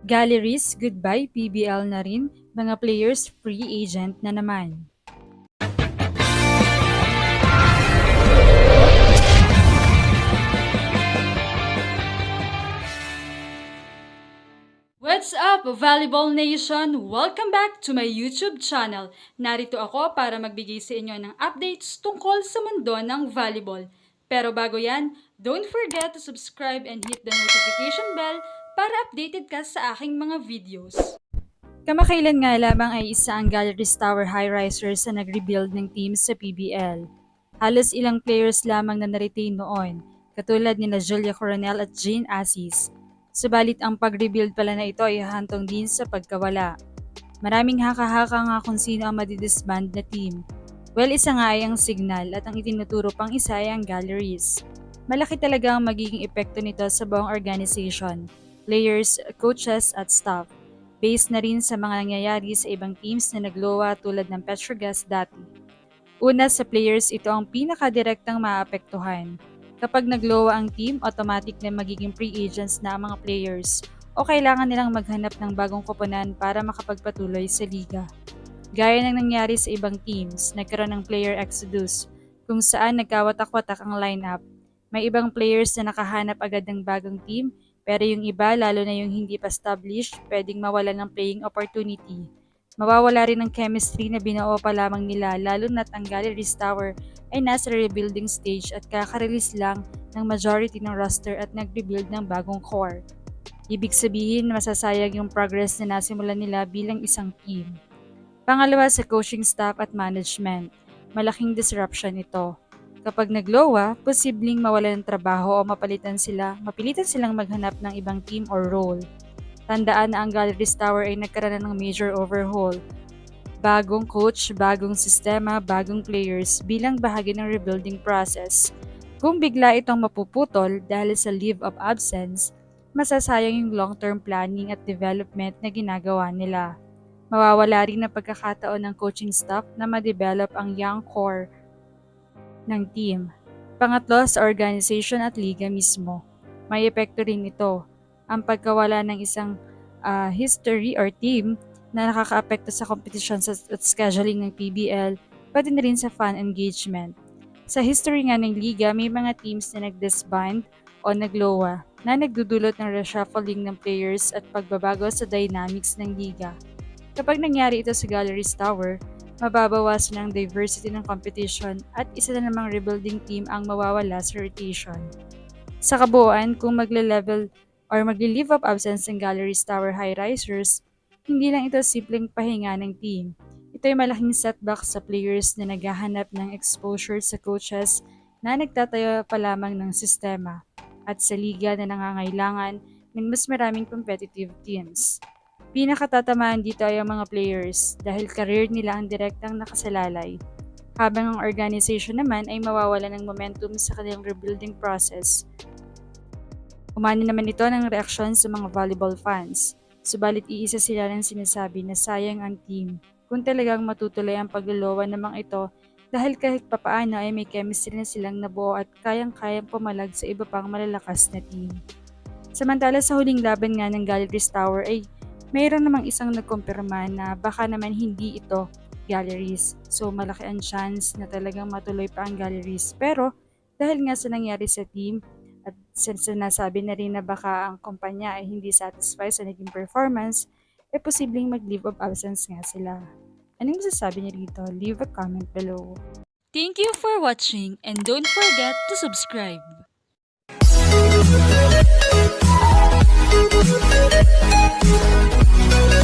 Galleries, goodbye PBL na rin, mga players free agent na naman. What's up, Volleyball Nation? Welcome back to my YouTube channel. Narito ako para magbigay sa inyo ng updates tungkol sa mundo ng volleyball. Pero bago yan, don't forget to subscribe and hit the notification bell para updated ka sa aking mga videos. Kamakailan nga lamang ay isa ang Galleries Tower High Risers na nag-rebuild ng team sa PBL. Halos ilang players lamang na na-retain noon, katulad nina Julia Coronel at Jane Assis. Subalit ang pag-rebuild pala na ito ay hahantong din sa pagkawala. Maraming haka-haka nga kung sino ang madidisband na team. Well, isa nga ay ang Signal at ang itinuturo pang isa ay ang Galleries. Malaki talaga ang magiging epekto nito sa buong organization, players, coaches at staff. Based na rin sa mga nangyayari sa ibang teams na naglowa tulad ng Petrogas dati. Una sa players, ito ang pinakadirektang maapektuhan. Kapag naglowa ang team, automatic na magiging free agents na ang mga players o kailangan nilang maghanap ng bagong koponan para makapagpatuloy sa liga. Gaya ng nangyari sa ibang teams, nagkaroon ng player exodus kung saan nagkawatak-watak ang lineup. May ibang players na nakahanap agad ng bagong team pero yung iba, lalo na yung hindi pa established, pwedeng mawalan ng playing opportunity. Mawawala rin ang chemistry na binuo pa lamang nila lalo na't ang Galleries Tower ay nasa rebuilding stage at kaka-release lang ng majority ng roster at nag-rebuild ng bagong core. Ibig sabihin, masasayang yung progress na nasimulan nila bilang isang team. Pangalawa sa coaching staff at management, malaking disruption ito. Kapag naglowa, posibleng mawalan ng trabaho o mapilitan silang maghanap ng ibang team or role. Tandaan na ang Galleries Tower ay nagkaroon ng major overhaul. Bagong coach, bagong sistema, bagong players bilang bahagi ng rebuilding process. Kung bigla itong mapuputol dahil sa leave of absence, masasayang yung long-term planning at development na ginagawa nila. Mawawala rin ang pagkakataon ng coaching staff na ma-develop ang young core ng team. Pangatlo, sa organization at liga mismo. May epekto rin ito. Ang pagkawala ng isang history or team na nakakaapekto sa kompetisyon at scheduling ng PBL, pati na rin sa fan engagement. Sa history nga ng liga, may mga teams na nag-disband o naglowa na nagdudulot ng reshuffling ng players at pagbabago sa dynamics ng liga. Kapag nangyari ito sa Galleries Tower, mababawasan ang diversity ng competition at isa na namang rebuilding team ang mawawala sa rotation. Sa kabuuan, kung magle-level or magli-leave of absence ng Galleries Tower High Risers, hindi lang ito simpleng pahinga ng team. Ito ay malaking setback sa players na naghahanap ng exposure sa coaches na nagtatayo pa lamang ng sistema at sa liga na nangangailangan ng mas maraming competitive teams. Pinakatatamaan dito ay ang mga players dahil career nila ang direktang nakasalalay, habang ang organization naman ay mawawala ng momentum sa kanilang rebuilding process. Umani naman ito ng reaksyon sa mga volleyball fans, subalit iisa sila ng sinasabi na sayang ang team kung talagang matutuloy ang pagluluwa namang ito dahil kahit papaano ay may chemistry na silang nabuo at kayang-kayang pumalag sa iba pang malalakas na team. Samantala sa huling laban nga ng Galleries Tower ay mayroon namang isang nagkumpirma na baka naman hindi ito Galleries. So malaki ang chance na talagang matuloy pa ang Galleries. Pero dahil nga sa nangyari sa team at sinasabi na rin na baka ang kumpanya ay hindi satisfied sa naging performance, eh posibleng mag-leave of absence nga sila. Anong masasabi niyo dito? Leave a comment below. Thank you for watching and don't forget to subscribe. Thank you.